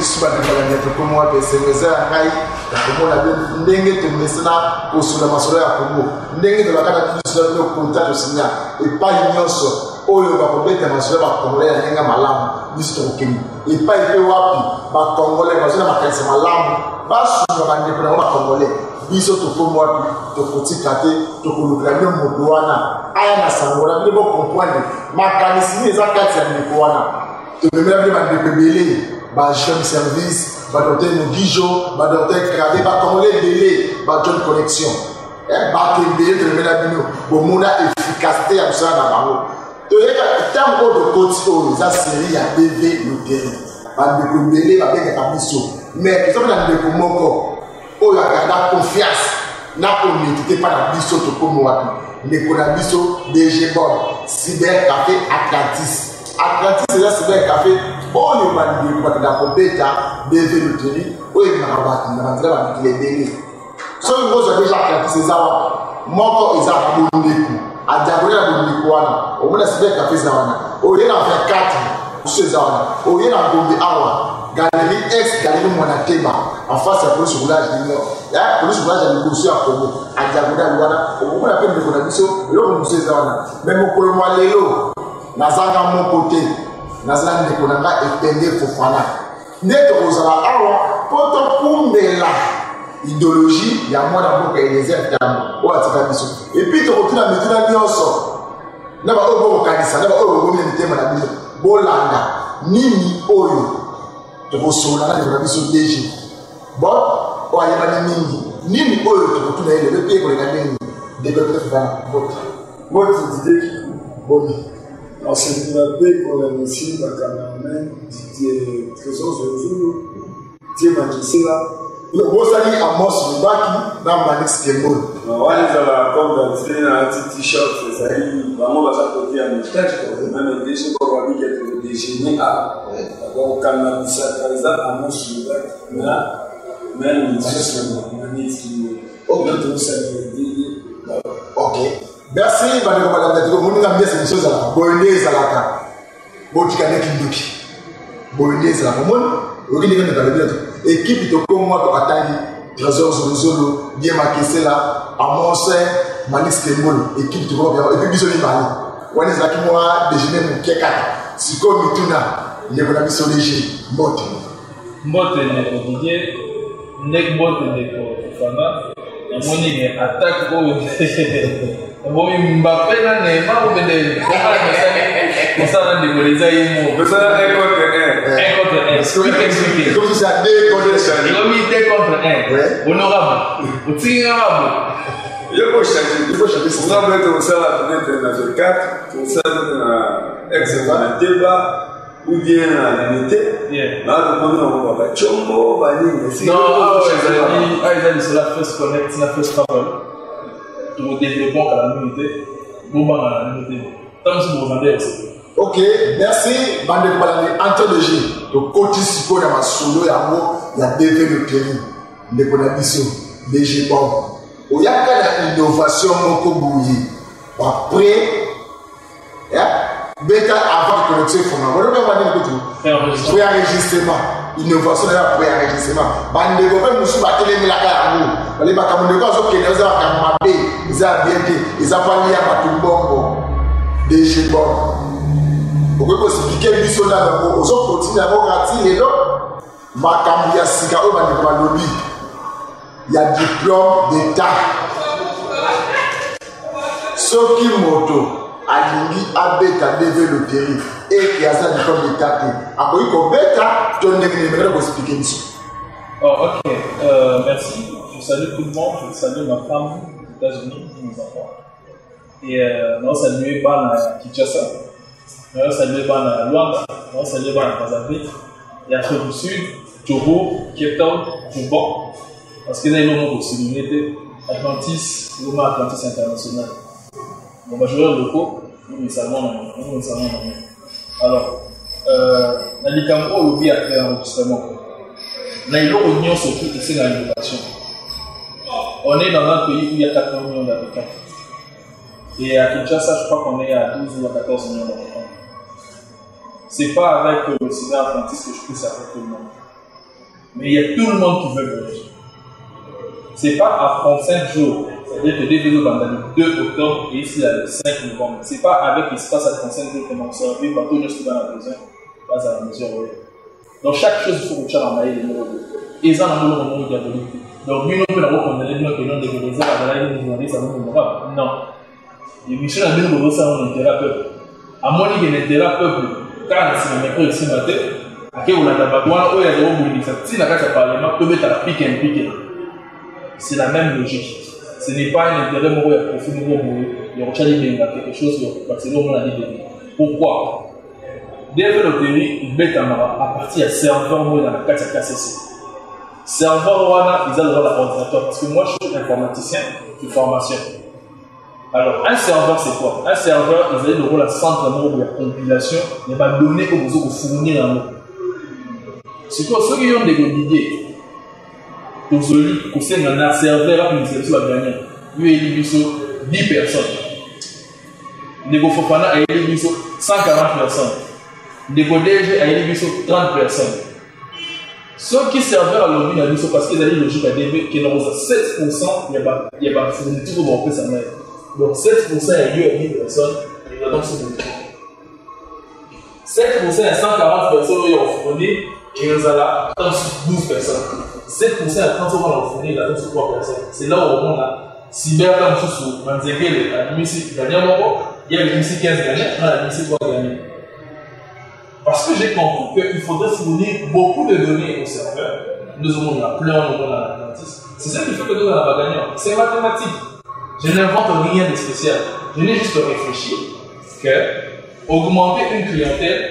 lisuba de balanya to ko mo be semeza ngai ko mo la ndenge to mesana ko sula masolo ya Congo ndenge to bakata lisuba de konta to sinya e pa nyonso oyo ba ko beta masolo ba Congolais ya nenga malamu biso to kemi e pa ipe wapi ba Congolais masolo makanisa malamu ba sula ba ndeko na ba Congolais biso to ko mo wapi to kotika te to ko lukla nyo modwana aya na sangola ndebo comprendre makanisi ni za kati ya ndeko wana to memela bi ba ndeko belé ba jeune service ba docteur Mugijo ba docteur Kradé ba Congolais belé ba John connexion ba kembele to memela bino bo mona efficacité ya ça na bango to yeka tango de côté o za série ya BV Luteri ba ndeko belé ba beka kabiso mais to na ndeko moko o ya garda confiance na honnêteté par la biso to komo wapi ndeko na biso DG Bob Cyber Café Atlantis c'est là Cyber Café oyo bandi ko bakada kopeta BV Luteri oyo na babati na banzela ba kilebele so ngo zo déjà Atlantis ezawa moko ezaka bondeku adagora bondeku wana omona Cyber Café zawana oyo na 24 usezawana oyo na Gombe awa Galerie X Galerie Monateba en face à police roulage du Nord ya police roulage ya Liboso ya Congo adagora wana omona pe ndeko na biso yo musezawana même ko mo lelo nazanga mon côté nazanga ndeko na nga epende Fofana neto kozala awa poto kumbela idéologie ya mwana mboka elezea tamu o atika biso et puis to kotuna mituna nyonso na ba obo kanisa na ba obo gomi mitema na biso bolanda nini oyo to kosola na ndeko na biso DG bon o ayeba nini oyo to kotuna ele be pe ko le nini de be Fofana moi tu dis bomi en ce paix pour la mission de Cameroun, Didier Trésor Zulu, Didier Makisela. Le Bosali Amos Lubaki dans Manix Kemol. On est dans la com d'entrée dans un petit t-shirt, c'est ça. Vraiment, on va s'apporter un message. Même des gens pour avoir dit qu'il déjeuner à. Donc, quand on a dit ça, par exemple, Amos Lubaki, même Manix Kemol. Ok. Merci, madame la directrice. Nous avons mis ces choses là. Boyné Zalaka. Botika Nekinduki. Boyné Zalaka. Moi, on dit que nous avons dit équipe de Congo à Atali, Trésor Zolo, bien marqué là, Amos, Manix Kemol, équipe de Congo. Et puis, Bisoni Mali. On est là qui m'a déjeuné mon Kekata. Si comme Mituna, il y a un ami sur léger. Mbote. Mbote n'est pas Didier. Nek Mbote n'est pas Fofana. Et mon nid attaque au. Bon, Mbappé na Neymar ou Bedel. Comme ça, on a décollé ça. Mais ça, 1 contre 1. 1 contre 1. Expliquez. Comme ça, 2 contre 1. Il a mis 2 contre 1. Honorable. Au honorable. Il faut changer. Pour ça, on ça dans 4. Pour ça, on excellent débat. Ou bien à l'unité. Là, on va Chombo, Bani. Non, ils ont dit la first connect, la first travel. Pour développer la communauté, pour la communauté. Tant que vous vendez aussi. Ok, merci. Bande de balani anthologie. Donc, côté siko na masolo ya mo ya DV Luteri. Ndeko na biso, DG Bob. Oyaka na innovation moko bouillie. Après, bêta avant de connecter Fofana. Vous avez pas dit que préenregistrement. Innovation là préenregistrement. Bande de gobe musu ba télé milaka ya mo. Bale ba kamunde ko so kene za ka mabe. Za bienté. Ils ont pas lié à Batumbongo. DG Bob. Pourquoi vous expliquez biso na bango ozo continue à rati lelo. Makambu ya sika o bande ko ba lobby. Il y a diplôme d'état. Soki moto alingi abeta DV Luteri et qui a ça diplôme d'état. Après ko beta to ndekine mekana ko expliquer biso. Oh, ok. Merci. Je salue tout le monde. Je salue ma femme aux États-Unis, mes enfants. Et nous saluons Bana Kinshasa. Nous saluons Bana Luanda. Nous saluons Bana Mozambique. Et Afrique du Sud, Togo, Cape Town, Toubon. Parce que là, il y a une possibilité. Atlantis, l'Oma Atlantis International. Bon, bah, je vais le locaux. Nous, nous savons. Alors, Nalikambo, le but a fait un enregistrement. Nous avons une union surtout et c'est l'innovation. On est dans un pays où il y a 4 millions d'habitants. Et à Kinshasa, je crois qu'on est à 12 ou à 14 millions d'habitants. Ce n'est pas avec le cyber Atlantis que je puisse faire tout le monde. Mais il y a tout le monde qui veut voyager. Ce n'est pas à 35 jours. C'est-à-dire que dès le 2 octobre et ici le 5 novembre. Ce n'est pas avec l'espace à 35 jours que l'on se réveille, bateau ne se dans la maison, pas à la mesure. Donc chaque chose, il faut que tu aies un maillot de numéro 2. Et ça, on a un moment diabolique. Donc, nous, on peut avoir condamné les gens qui ont développé ça, non. Les missions à nous, ça, on intérêt à peuple. À mon niveau, l'intérêt à peuple, quand on s'est mis ici matin, à qui on a d'abord, il y a des mobilisations. Si la carte parlement peut mettre à pique un pique. C'est la même logique. Ce n'est pas un intérêt pour le profil de il y a quelque chose parce que l'on a dit. Pourquoi? Dès que l'autorité, il met à partir de serveur dans la carte KCC. Serveur, ils ont le rôle d'ordinateur parce que moi je suis informaticien de formation. Alors, un serveur, c'est quoi? Un serveur, ils ont le rôle de centre de la compilation, il va donner aux besoins pour fournir un mot. C'est quoi? Ceux qui ont des idées, c'est un serveur qui nous a gagné. Lui, il y a 10 personnes. Nego Fofana a 140 personnes. Nego DG a 30 personnes. Ceux qui servent à l'objet parce qu'ils ont une logique à DB qui est 7%, il y a pas fourniture pour monter sa mère. Donc 7% est lieu à 10 personnes, il y a donc ce mouvement. 7% à 140 personnes qui ont fourni, et il y a 12 personnes. 7% à 30 personnes qui ont fourni, il y a 3 personnes. C'est là où on a cyber comme sous Manzekele, à l'administration gagnant, il y a l'administration 15 gagnants, on a l'administration 3 gagnants. Parce que j'ai compris qu'il faudrait fournir beaucoup de données au serveur. Nous avons la pleure, nous avons la dentiste. C'est ça qui fait que nous avons gagné. C'est mathématique. Je n'invente rien de spécial. Je n'ai juste réfléchi que augmenter une clientèle,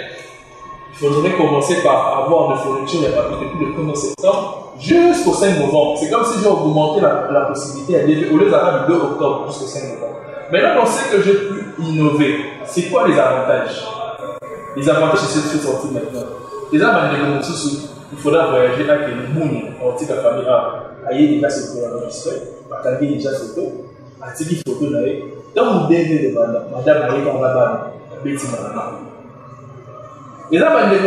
il faudrait commencer par avoir des fournitures et papiers depuis le 1er septembre jusqu'au 5 novembre. C'est comme si j'ai augmenté la possibilité à début, au lieu d'avoir du 2 octobre jusqu'au 5 novembre. Maintenant, on sait que j'ai pu innover. C'est quoi les avantages? Les avantages, c'est ce qui sont sortis maintenant. Les avantages, il faudra voyager avec les mounes, en toute la famille A. Aïe, déjà, c'est pour enregistrer. Batanguer déjà photo. Atiki photo, d'ailleurs. Dans mon dernier de madame Aïe, on va dans Betty Madame. Les avantages,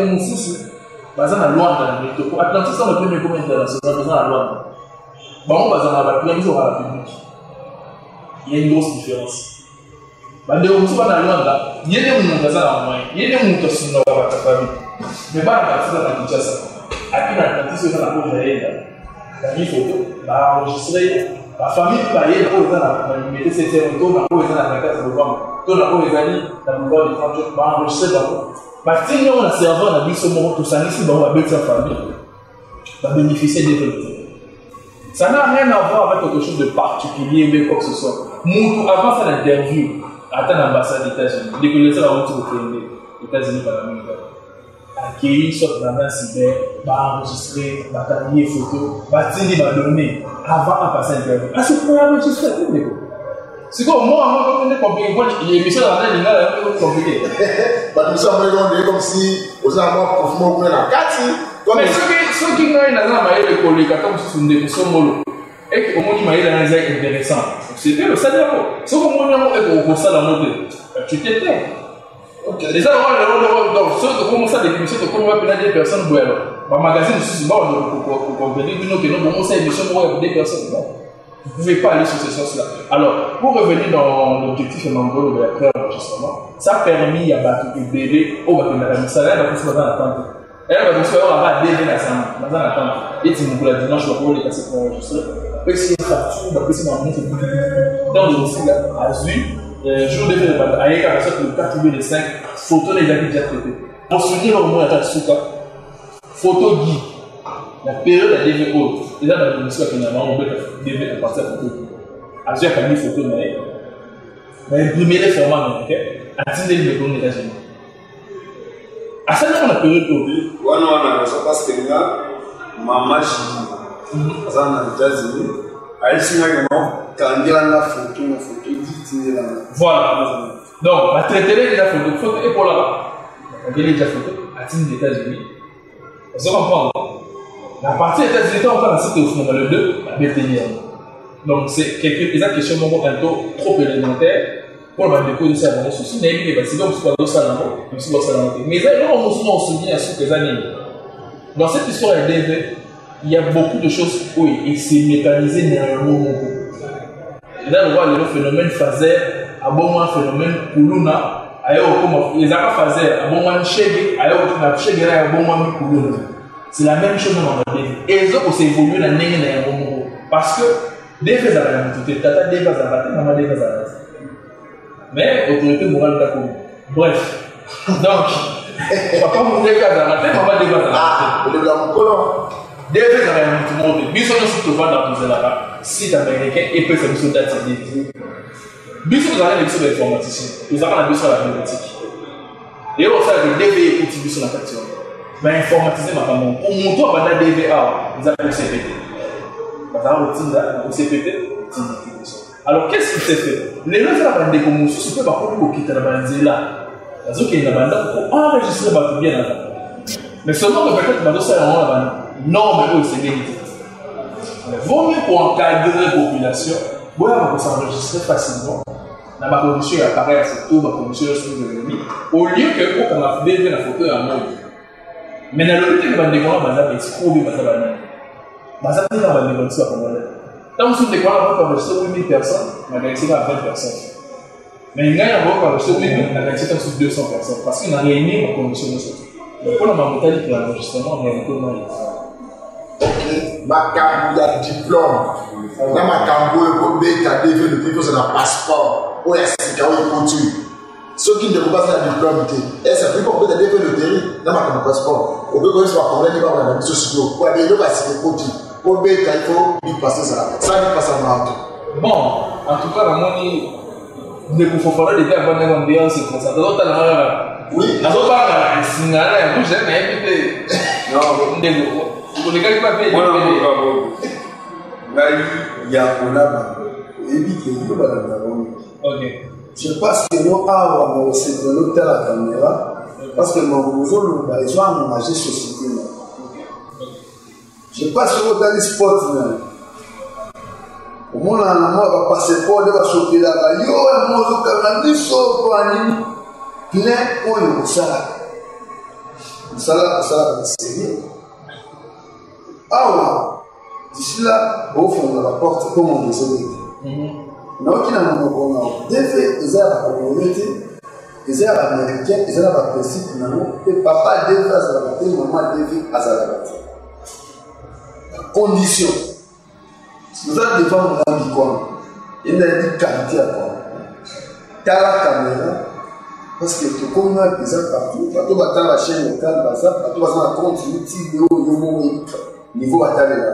basé na Luanda na Métoko. Atlantis dans le premier commun international, basé na Luanda. Bon, basé na la République, on va la République. Il y a une grosse différence. Bande mutu bana Luanda, yene mungu za moyen, yene mungu sino wa famille. Mais bana partir dans Kinshasa. Aki na Atlantis na ko jaenda. Kani photo, ba enregistrer, la famille ba yena ko za na mettre cette photo na ko za na 24 novembre. To na ko ezali na boulevard de 38 ba enregistrer ba. Ba tinyo na serveur na biso mo to sanisi ba ba betsa famille. Ba bénéficier des développements. Ça n'a rien à voir avec quelque chose de particulier, mais quoi que ce soit. Moutou, avant ça, l'interview, attends l'ambassade des États-Unis. Les connaisseurs ont tout créé, les États-Unis par la même accueillir, soit dans un cyber, enregistrer, batailler photo, bâtir des données avant de passer l'interview. Ah, c'est pour enregistrer, c'est quoi, moi, quand on est compliqué, les émissions dans la ligne, là, c'est compliqué. Nous sommes comme si, aux amours, profondément, on est la carte. Mais ceux qui ont un maillot de collègue, comme si c'était des solo, et au moins ils maillot dans les intéressant. C'était le salaire. Ce qu'on m'a dit, au salaire monté, tu t'étais. Les gens ont donc ceux qui commencent à décrire, ceux qui commencent à pénaliser des personnes, bon alors, ma magazine je suis bon pour comprendre que nous bon ça émission pour des personnes. Vous ne pouvez pas aller sur ce sens-là. Alors, pour revenir dans l'objectif et l'enjeu de la pré-enregistrement, ça a permis à battre le bébé au bâtiment. Ça va être dans l'attente. Et là, vous savez, on va dédier la salle, dans l'attente. Et si vous voulez dimanche, on va les passer pour enregistrer. Et si vous avez une facture, dans le dossier, à Zui, jour de fête de bataille, avec la sorte de 4 ou 5, photo des habits déjà traités. Pour soutenir au moins la tâche souka, photo guide, la période à DV haute. Et là, dans le dossier, finalement, on peut DV à partir de la photo. À Zui, il y a une photo, mais imprimer les formats, ok? Atteindre les données des États-Unis. À ça, on a période de wana parce que là, maman Chidi, ça dans les États-Unis, elle s'est quand il y a la photo, dit voilà. Donc, la traiter la photo et pour là-bas. On a déjà photo, à titre des États-Unis. On se comprend. La partie des États-Unis, on va la citer au fond, le 2, la BTN. Donc, c'est quelques questions un peu trop élémentaires. Pour le déco de ça, on a souci, mais c'est comme si on a ça là-bas, mais là, on se souvient à ce que les années. Dans cette histoire, il y a beaucoup de choses et c'est mécanisé néanmoins. Et là, on voit le phénomène phaser, à bon moment phénomène kuluna, les arabes phaser, à bon moment chèque, à bon moment kuluna. C'est la même chose dans le début. Et les autres aussi évoluent dans le moment. Parce que des fois, ça va tout tata des fois, ça va maman des fois, ça va. Mais autorité morale d'accord. Bref. Donc, papa mon des fois, ça va, maman des fois, ça va. Ah, le blanc colon. Des fois, ça va tout le monde. Bisous, nous sommes souvent dans tout cela. Si américain et peut faire des choses d'atelier. Bisous, vous avez des bisous d'informaticien. Vous avez la bisous à la bibliothèque. Et on sait que DV est bisous sur la facture. Mais informatiser ma femme. Pour mon tour, on va DVA. Vous avez le CPT. Vous avez le CPT. Alors, qu'est-ce qui s'est fait? Les gens qui ont des commotions, ce n'est pas pour quitter la bande là. Parce qu'il y a une bande pour enregistrer votre bien là. Mais seulement que peut-être que ça est la bande. Non, mais eux, c'est l'égalité. Vaut mieux pour encadrer la population, vous pouvez s'enregistrer facilement. Dans ma condition, il y a pareil à photo, ma condition, il y a ce que au lieu que vous, comme a fait la photo, en mode. Mais dans le but, il va découvrir ma zap, il se trouve, il va s'abonner. Ma zap, il va découvrir ça comme modèle. Tant que vous découvrez, on va enregistrer 8000 personnes, on va gagner à 20 personnes. Mais il y a un peu enregistrer 8000, on va gagner sur 200 personnes. Parce qu'il a réuni ma condition de ça. Donc, pour la mentalité de l'enregistrement, on a un peu moins. Ok, makambo ya diplôme. Na makambo ekobeta DV le people c'est un passeport. Ou ya sika ou couture. Ceux qui ne peuvent pas faire un diplôme, est-ce que vous pouvez DV le terrain dans ma passeport? Au lieu de se faire problème, il va avoir une société. Pour aller là, c'est le couture. Pour beta, il faut lui passer ça. Ça lui passe en auto. Bon, en tout cas, la monnaie, ne vous faut pas déjà avoir une ambiance comme ça. D'autres là, oui. Dans d'autres là, c'est une année, vous j'aime éviter. Non, vous ne gagnez pas payer. Il y a un là, éviter, il faut pas la ok. Je pense que nous avons c'est de l'hôtel à la caméra, parce que mon besoin, ils ont aménagé société. Je pense que vous avez des spots. Au moins, on va passer pour le choquer là-bas. Yo, on va dire plein pour le salade. Le salade, c'est sérieux. Ah ouais. D'ici là, au fond de la porte, comme on dit. Non, qui n'a pas de défait, ils ont la communauté, ils ont l'américain, ils ont la principe, et papa défait à Zalabate, maman défait à Zalabate. Condition. Vous avez des femmes qui ont dit quoi? Il y a dit qualité à quoi? T'as la caméra, parce que tu connais des gens partout, tu vas dans la chaîne locale, tu vas dans la continuité, niveau bataille là.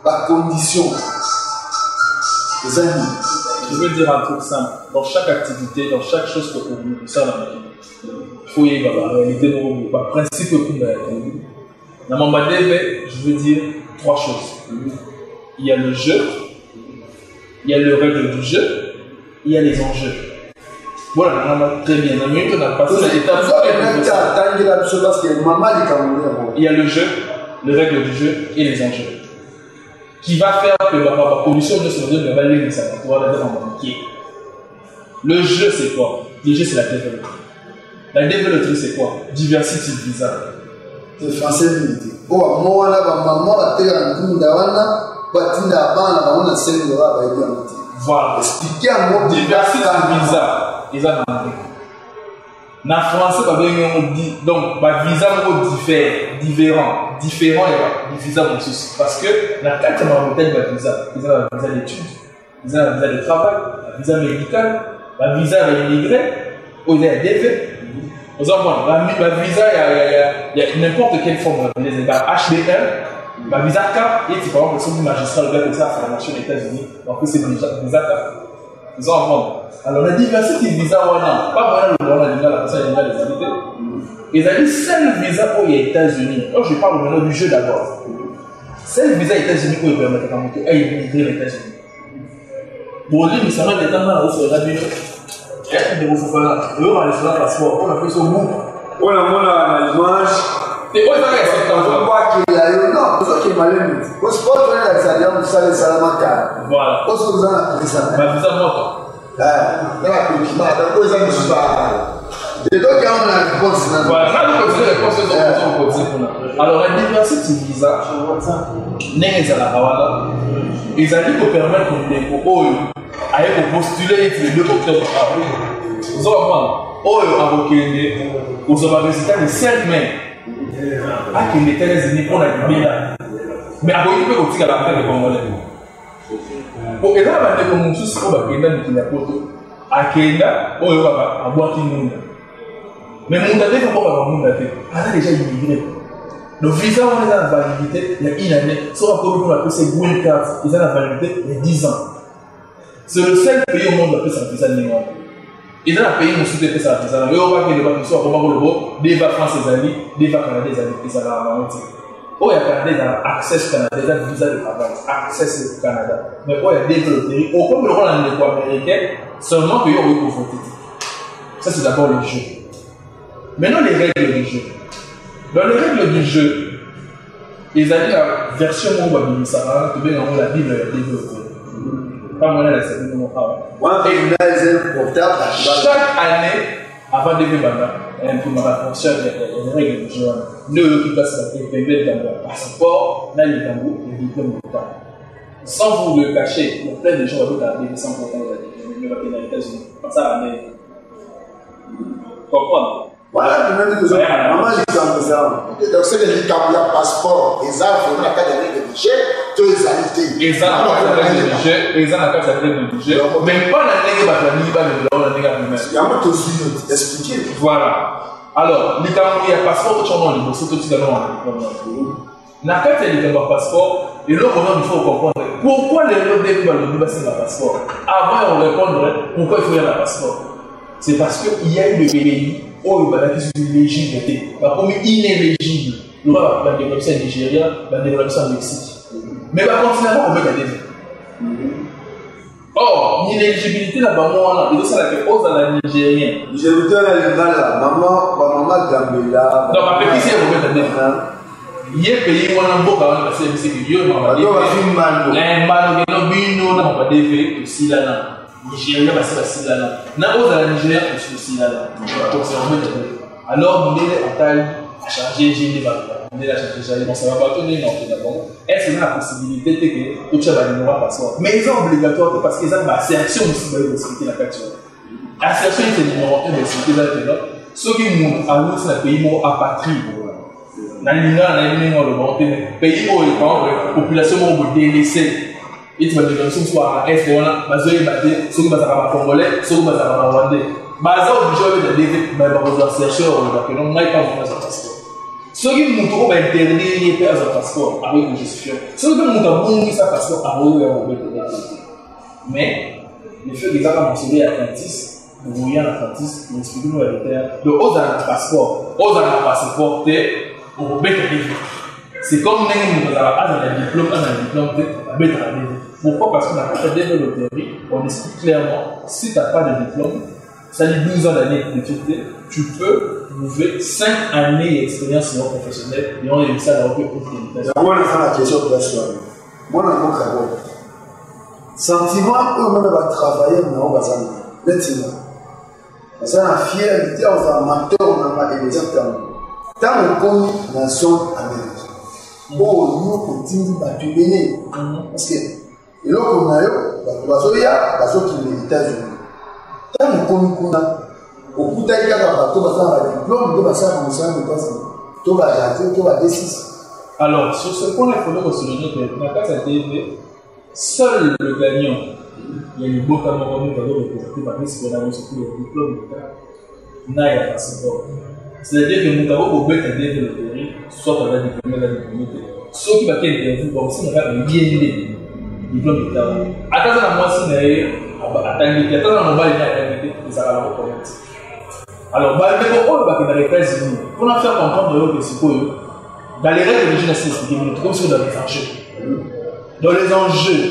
La condition. Les amis. Je veux dire un truc simple. Dans chaque activité, dans chaque chose que vous faites, il faut y avoir la réalité de le principe que vous avez. Dans mon badé, je veux dire trois choses. Il y a le jeu, il y a le règle du jeu, il y a les enjeux. Voilà, très bien. Dans le minute, on a passé l'étape. Il y a le jeu, le règle du jeu et les enjeux. Qui va faire que la commission ne se donne pas les Le jeu, c'est quoi? Le jeu, c'est la développerie. La développerie, c'est quoi? Diversity visa. C'est français. Oh, moi, là, maman, la terre en Goundawana, Batinda, Bana, on a 5 $. Voilà. Expliquez à moi. Diversity visa. Ils ont demandé. Dans le français, on dit donc, le visa est différent. Différent et le visa processus. Parce que la carte est en tête de visa. Ils ont un visa d'études, ils ont un visa de travail, un visa médical, un visa immigré, ou il y a des DV. Vous avez le visa, il y a n'importe quelle forme de visa. HB1, le visa K, et par exemple, si vous magistrat, le gars comme ça, à la formation aux États-Unis, donc c'est le visa K. Vous en vendez. Alors, la diversité de visa, pas vraiment le la personne a les invités. Ils ont dit, c'est le visa pour les États-Unis. Alors, je parle maintenant du jeu d'abord. C'est le visa aux États-Unis pour permettre à monter à immigrer les États-Unis. Pour lui, nous savons les temps là, sur la ville. Il y a des Fofana. Eux, on a les passeport. On a fait son bout. On a l'image. Et on a fait on voit qu'il y a eu. Non, c'est ça qui est malin. Au sport, on a dit, ça les salamaka. Voilà. Au sport, vous en avez fait ça. Ma visa moto. Dans la politique, dans les amis, Et donc, il y a une réponse. Voilà, là, nous continuons les réponses, on continue. Alors, la diversité visa, n'est pas la Rwanda. Ils allaient pour permettre de postuler le 2 octobre. Vous allez voir, vous avez visité les 5 mai. À qui les États-Unis pour la Libye. Mais à côté, vous pouvez la faire de Congolais. Pour aider à faire comme tout ce qu'on va gagner dans la photo, à Kenya, on va avoir qui nous. Mais mon date, comment on va avoir mon date? On a déjà immigré. Le visa, on a la validité il y a une année. Soit comme on appelle c'est green card, ils ont la validité il y a 10 ans. C'est le seul pays au monde qui a fait ça visa numéro. Ils ont un pays où ils ont fait ça visa. Mais on va que les gens soient comme on le voit, des vacances des amis, des vacances des amis, ils ont la moitié. Oh, il y a Canada, il y a accès au Canada, il y a visa de travail, accès au Canada. Mais oh, il y a des autres pays. Au comme le rôle en école américain, seulement que il y a eu voter. Ça, c'est d'abord le jeu. Maintenant, les règles du jeu. Dans les règles du jeu, ils avaient la version où on va ça, tu veux la Bible développée. Pas moi, là, c'est le mot. Chaque année, avant de faire un peu ma fonction, les règles du jeu. Nous, qui passent la PPB dans le passeport, là, il y a le diplôme d'État. Sans vous le cacher, il y a plein de gens qui ont été sans pourtant les États-Unis. Ça, année. Comprendre? Voilà, tu m'as dit que ça. Maman, j'ai dit ça. Donc, c'est le passeport. Ils ont la carte de règle du jeu, tous les alités. Ils ont la carte de règle du jeu, ils ont la carte de règle du jeu. Même pas la nègre, la nègre. Il y a un peu de expliquer. Voilà. Alors, il y a un passeport, tu as un livre, surtout tu as la carte de passeport, et là, il faut comprendre pourquoi les gens débutent le passeport. Avant, on répondrait pourquoi il faut y avoir un passeport. C'est parce qu'il y a eu des pays où il y a une éligibilité. Comme inéligible, le roi va développer ça au Nigeria, va développer ça au Mexique. Mais va continuer à mettre des défis. Or, l'inéligibilité là-bas, moi, il doit être aux à la Nigérienne. Je vous donne la là, maman Gambela. Donc, après, qui c'est vous mettre des défis? Il y a des pays où on a beaucoup de choses, c'est que Dieu m'a dit. Les Mano, Bino, on va défendre aussi là. Nigeria, c'est là. Na aux à la Nigeria, aussi là. Donc, c'est un peu. Alors, nous a changé, j'ai changé, bon, ça va pas tourner, non, d'abord. Est-ce qu'il y a la possibilité que tu vas le passeport? Mais ils sont obligatoires parce qu'ils ont ma sélection aussi de l'expliquer la carte. La sélection, c'est le numéro 1 de l'expliquer là. Ceux qui m'ont avoué, c'est un pays apatride. Dans le pays où la population est délaissée. Et tu vas dire que ce soit à l'Est, on a battu, ceux qui sont à Congolais, ceux qui sont à Rwandais. Baza obligé de dire que besoin de chercher que non n'aille pas faire son passeport. Ceux qui m'ont trouvé interdit de faire son passeport avec une gestion. Ceux qui m'ont trouvé sa passeport avec une mais le fait qu'ils ont mentionné Atlantis, nous voyons Atlantis, nous expliquons la terre. Donc, aux passeport, on va mettre des vies. C'est comme nous avons un diplôme, pourquoi? Parce qu'on a pas fait développer, on explique clairement, si tu n'as pas de diplôme, ça dit 12 ans d'années d'études, tu peux trouver 5 années d'expérience non professionnelle et on a eu ça dans le moi, on a la question de la soirée. Moi, on a un travail. Sentiment, on va travailler, on va s'en aller. C'est une fierté, on va amateur, on va exactement. Tant qu'on connaît la nation américaine. Bon, nous, on continue à tuer. Parce que, et là, on a eu, parce qu'il y a les États-Unis. Tant qu'on connaît, au bout d'un bateau, on va faire un diplôme, on va faire un diplôme, on va D6. Alors, sur ce point, il faudrait souligner que dans la carte ATV, seul le gagnant, il y a une beau camarade qui va représenter par ce qu'on a reçu le diplôme de n'a pas passeport. C'est-à-dire que nous avons besoin de développer, soit dans la diplôme, ceux qui vont faire des interviews, aussi, on va bien aider le diplôme d'État. Attends, à moi, si on attends, on va aller à ça va le reconnaître. Alors, dans les États-Unis, pour nous faire comprendre que c'est quoi, dans les règles de jeunesse, comme si on avait fait. Dans les enjeux,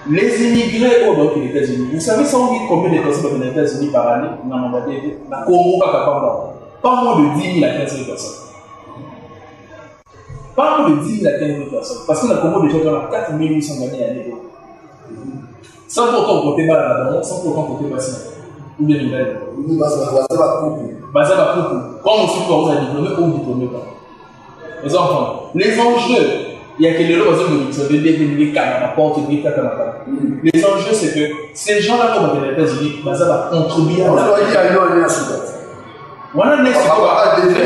les immigrés au donc les États-Unis, vous savez combien de personnes dans les États-Unis par année? Non, on va dire, la Congo, pas moins de 10 000 à 15 000 personnes. Pas moins de 10 000 à 15 000 personnes. Parce que la Congo, déjà, on a 4 800 années à l'époque. Sans pourtant compter mal là-dedans, sans pourtant compter mal. ou bien nouvelle. Oui, parce que ça va couper. Basé à couple. Quand on suit vous avez diplômé ou diplômé pas. Les enfants, les enjeux, il y a que les lois de des cas à la porte, des cas à la porte. Les enjeux, c'est que ces gens-là, comme les États-Unis, ça va contribuer à la. Voilà, n'est-ce pas? Papa David,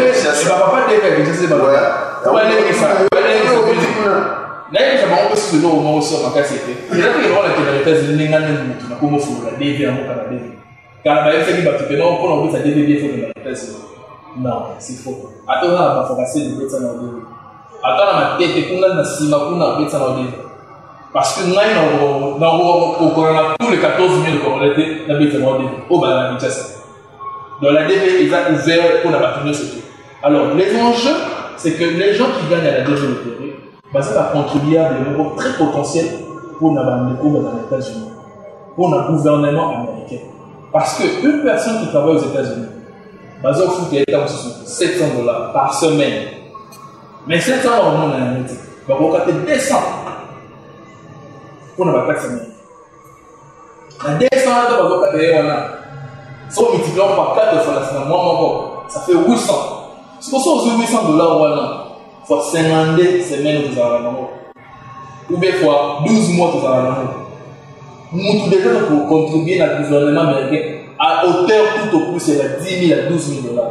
je sais pas. Ouais, d'ailleurs, je vais vous dire au moment où on va casser. Il y a des gens qui ont été États-Unis, comme au four, la David, au Canada. Car la David, c'est que non, pour l'envie, ça devait bien faire les États-Unis. Non, c'est faux. Attends, on va faire passer les bêtes dans le début. Attends, ma tête, et qu'on a si ma qu'on a bêtes dans le début. Parce que nous, au Corona, tous les 14 000 de Corona, la bête dans le début. Au Banana Kinshasa. Dans la DV, ils ont ouvert pour la bâtiment surtout. Alors, les enjeux, c'est que les gens qui gagnent à la DV loterie, ça va contribuer à des niveaux très potentiels pour les États-Unis, pour le gouvernement américain. Parce qu'une personne qui travaille aux États-Unis, il faut 700 $ par semaine. Mais 700 $, on a un métier. Il va avoir 200 pour la taxe américaine. La 200 $, on va avoir si on multiplie par 4 fois, ça fait 800. C'est pour ça que 800 $, il faut 52 semaines de travail. Ou bien fois 12 mois de travail. Nous tous déjà pour contribuer à gouvernement américain à hauteur tout au plus c'est 10 000 à 12 000 $.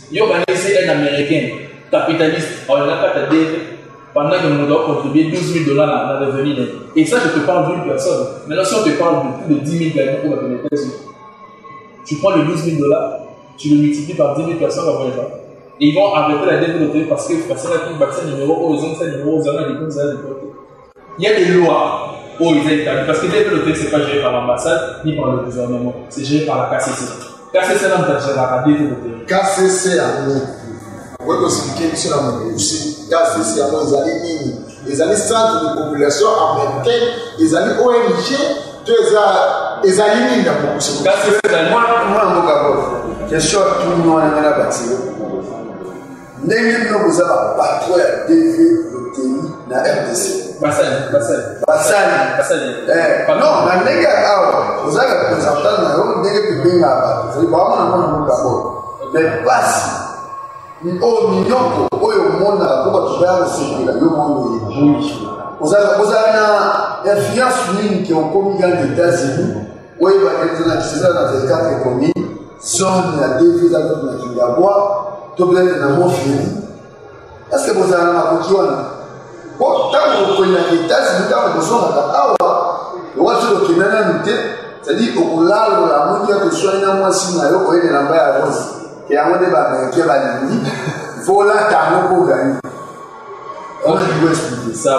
Il y a organisé un Américain capitaliste, on n'a pas à dire pendant que nous devons contribuer 12 000 $ dans le revenu. Et ça, je te parle d'une personne. Maintenant, si on te parle de plus de 10 000 gagnants pour les États-Unis, tu prends les 12 000 $, tu le multiplies par 10 000 personnes avant les gens. Et ils vont arrêter la développée parce que c'est un vaccin numéro 1, ils ont un numéro 0, il y a des lois où ils ont établi. Parce que la développée, ce n'est pas géré par l'ambassade ni par le gouvernement, c'est géré par la KCC. KCC, non, c'est la développée. KCC, on va expliquer sur la monnaie. KCC, les années centres de population américaine, les années ONG, les années mines. Moi, question à tout le monde dans la bâtiment. Nous avons patrouille à DV le TI dans RDC. Bassani. Non, mais les gars, vous avez un représentant dans le pays à battre. C'est vraiment un d'abord. Mais passe. Au million, au monde, pour que tu vas recevoir le monde. Vous avez une influence qui ont commis dans les États-Unis. Oui, il va être dans les 4 communes. Zone la DV dans le Kingabois. Tout le monde dans mon fini. Est-ce que vous avez un peu de bon, quand vous connaissez les États-Unis, quand vous avez c'est-à-dire au là la mondiale que soit une mois si na yo ko ene namba ya rose et à mon débat qui va dire voilà ta pour gagner. On va expliquer ça.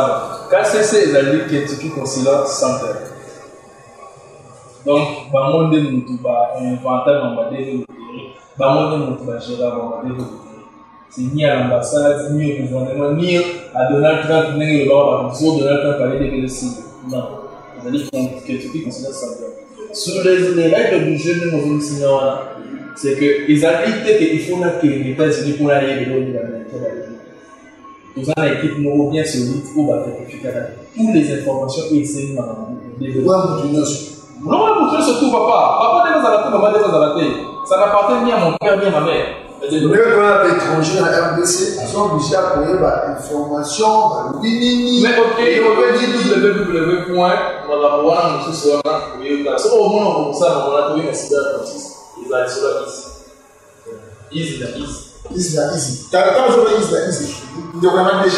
KCC la ligue qui est considérée centre. Donc, ba monde mutu ba inventer on va développer. Ba monde mutu ba gérer on va développer. C'est ni à l'ambassade, ni au gouvernement, ni à Donald Trump, ni au Donald Trump aller développer le site. Non. C'est-à-dire que considère ça. Sur les règles du jeu, nous avons signé c'est que les habités qu'il faut que les États-Unis pour aller de l'autre nous avons une équipe nous bien solide pour vérifier toutes les informations et essayer de non, je surtout papa. Papa n'est pas à la tête, maman n'est pas à la tête. Ça n'appartient ni à mon père ni à ma mère. Les étrangers à la RDC sont obligés à trouver l'information, mais ok, on peut dire www. On va voir un petit peu ça. Au moins, on a trouvé un cybercrisis. Ils allaient sur la easy. Easy. Quand je veux easy, il y a vraiment des gens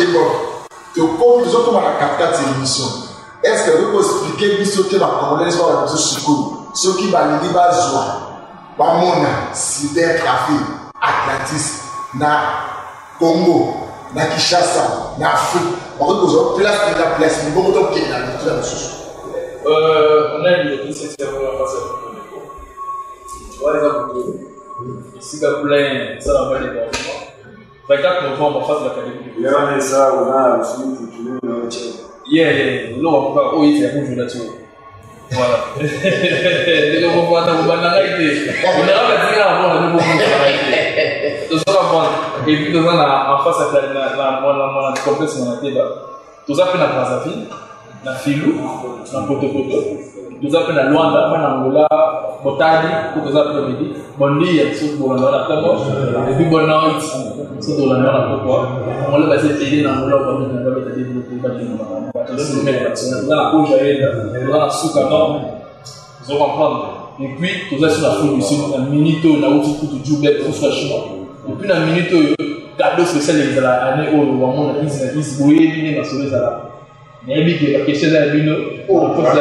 qui ont la captation de l'émission. Est-ce que vous pouvez expliquer ce que la Congolaise va faire sur ce qui va le dire Bamona, Cyber Café, Atlantis, na Congo, na Kinshasa, na Afrique. On va vous place de la place, mais beaucoup de gens qui sont dans la ressource. On a une autre question pour la face à tu vois les exemples ici, il y a plein, ça va pas les gars. 24 novembre, on passe l'académie. Il y a ça, on a aussi une yeah, là on va oh il fait un jour là-dessus. Voilà. Les gars vont voir dans le banalité. On a la dire avant le nouveau banalité. Tout ça va et puis dans en face à la complexe on a été là. Tout ça fait la Brazzaville. na Filou, na Poto-Poto. Nous avons la Luanda, na Angola, Botani, nous avons midi. Bondi, sur Bolanda, la Tamo, et puis Bonant, sur Bolanda, la Popo. On l'a passé aider dans Angola, on va mettre des développements. Dans la Couche, dans la Soukano, vous allez comprendre. Et puis, tout ça sur la foule du sud, un minito, on a aussi tout du Djoubet, tout fraîchement. Et puis, un minito, cadeau spécial, il y a l'année où on a dit, oui, il y a mais il y a question de l'une. Oh, parce que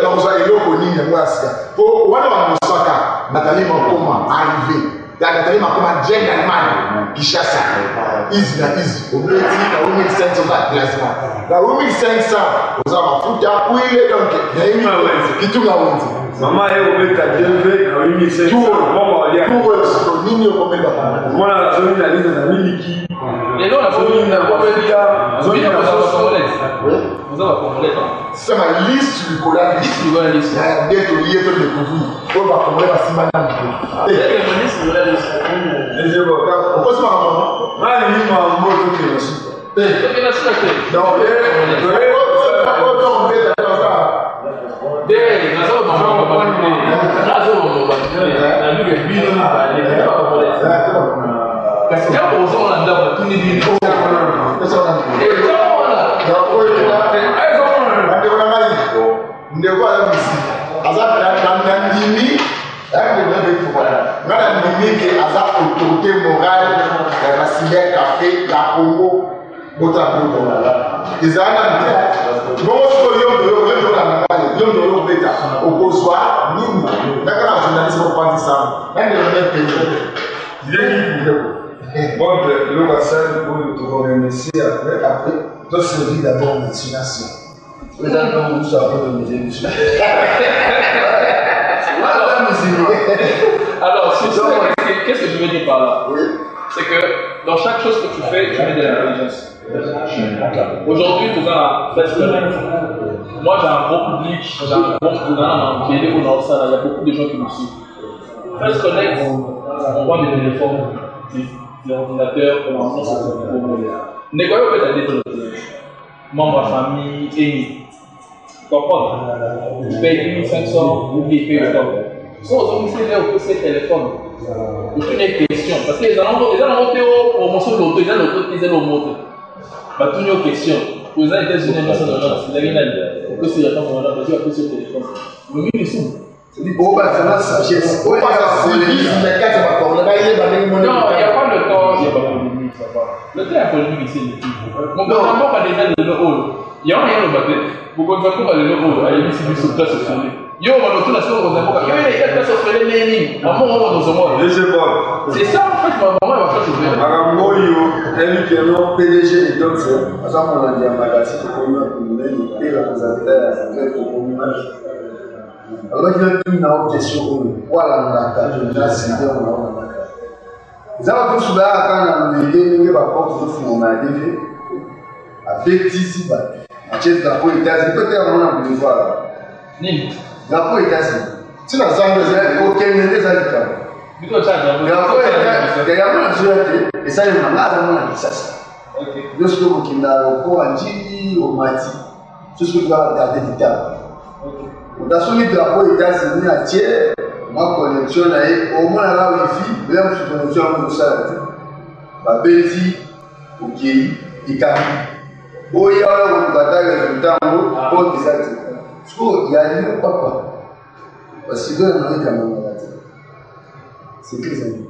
dans le Eloko Nini, moi, c'est pour on a un soka, Nathalie Makoma arrivé. Nathalie Makoma, Jen Allemagne, qui chasse. Easy, au milieu de 1500 classement. La 1500, vous avez un foot à couiller, donc, qui tout la honte. Maman est au milieu de 1500. Tout le Nini au milieu de moi, la zone de la liste de Miliki. Et non, la zone de la vous avez compris. C'est ma liste du collage. Liste du collage. Il y a des liés de découvrir. On va comprendre la semaine. Et la liste du collage. Et je vois. Pourquoi c'est ma maman? Ah, il y a un mot de Kénosi. Non, autorité morale, la cyber café, la Congo, votre apôtre. Ils ont un bon au soir, nous, d'accord, journaliste, on prend ça. Un de nos pays. Bon, le Wassan, pour te remercier après, toi, c'est d'abord une destination. Vous avez un peu de musée. Alors, qu'est-ce que je veux dire par là? Oui. C'est que dans chaque chose que tu fais, tu mets de l'intelligence. Aujourd'hui, tu as Fresh Connect. Moi, j'ai un gros public, j'ai un gros public, il y a beaucoup de gens qui me suivent. Fresh Connect, on voit des téléphones, des ordinateurs, on en pense au n'est pas que tu as des téléphones. Membre à famille, amis. Tu comprends? Tu payes 1500, ou tu payes autant. Si on a fait ces téléphones, aucune question. Parce qu'ils ont monté au promotion de l'auto, ils ont l'auto, ils ont monté. Bah, toutes nos questions. Pour les États-Unis, ils ont pourquoi c'est la on a besoin de ce téléphone. Le mieux, ils sont. Oh, bah, c'est la sagesse. Non, il n'y a pas le temps, il n'y a pas de polémique, ça va. Le temps, il y a polémique ici. Mon gouvernement va déjà le haut. Il y a rien au bâtiment. Mon gouvernement va le haut. Il y a une sur place au yo, on va la seconde au il y a une place au les maman, on va c'est ça, en fait, ma maman va faire ce Maman, elle qui est non PDG et donc, à ça, on a dit un magazine pour nous, et la présentateur, pour nous. Alors, il y a une question voilà, on a vous avez tous là, quand on a dit, il va pas on a dit, avec 10 balles. À Tchèque, drapeau États-Unis, peut-être on a voulu voir. Drapeau États-Unis. Si la zone de aucun des habitants. Drapeau États-Unis, et ça, il y a un ça. Lorsque vous êtes au Andji, au Mati, tout ce que vous avez regardé des tables. Dans son drapeau États-Unis, à Tchèque, ma connexion au moins là où il vit, même si je connexion à mon salaire. Ma Belgique, ok, Icari. Oh, il y a un bataille de temps, pour des actes. Il y a une papa. Parce que dans le Cameroun, c'est très amis.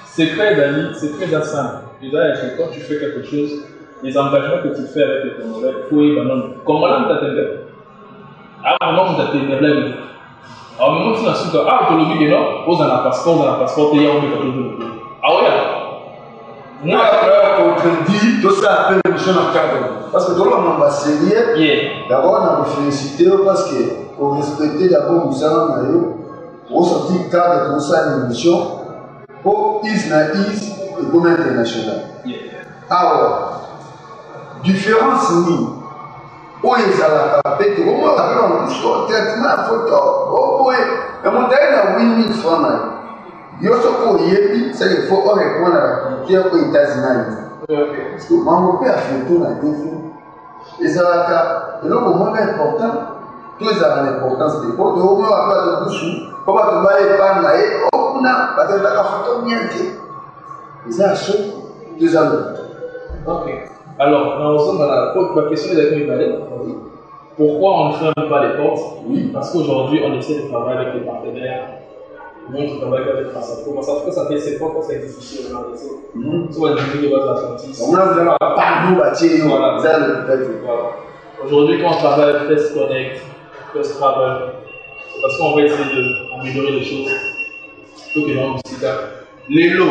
C'est très Dani, c'est très simple. Déjà, quand tu fais quelque chose, les engagements que tu fais avec les Congolais, il faut y aller. Comment là, tu t'attendais? Ah, comment tu t'attendais là? Alors, maintenant, tu n'as su que, ah, tu l'as dit, non, pose un passeport, tu y as un peu de ah, oui. Moi, je dis, tout ça appelle le mission en cadre. Parce que tout le monde va se sérieux. D'abord, on a félicité parce que pour respecter d'abord Moussala Mayo, pour sortir cadre de ça une mission pour IS na IS et comme international. Alors, différence ni où ils allaient taper, au moins la grande histoire, traitement, photo, au moins, et mon dernier a 8 000 francs. Yoso ko yebi, c'est qu'il faut répondre à la culture aux États-Unis. Parce que mon père a fait tout la défense. Et ça a été important. Tous les l'importance des portes. Au moins, après, de bouche, comment tu vas aller par là et on a pas de la photo bien fait. Et ça a chaud 2 ans. Ok. Alors, nous sommes dans la question des accueils. Pourquoi on ne ferme pas les portes? Oui, parce qu'aujourd'hui, on essaie de travailler avec les partenaires. Moi, je travaille avec Massaco. Massaco, ça fait 7 fois qu'on s'est difficile à organiser. Soit le niveau de votre Atlantis. On a vraiment pas nous bâtir. Aujourd'hui, quand on travaille avec Fest Connect, Fest Travel, c'est parce qu'on va essayer d'améliorer les choses. Plutôt que dans le sida. Les lots,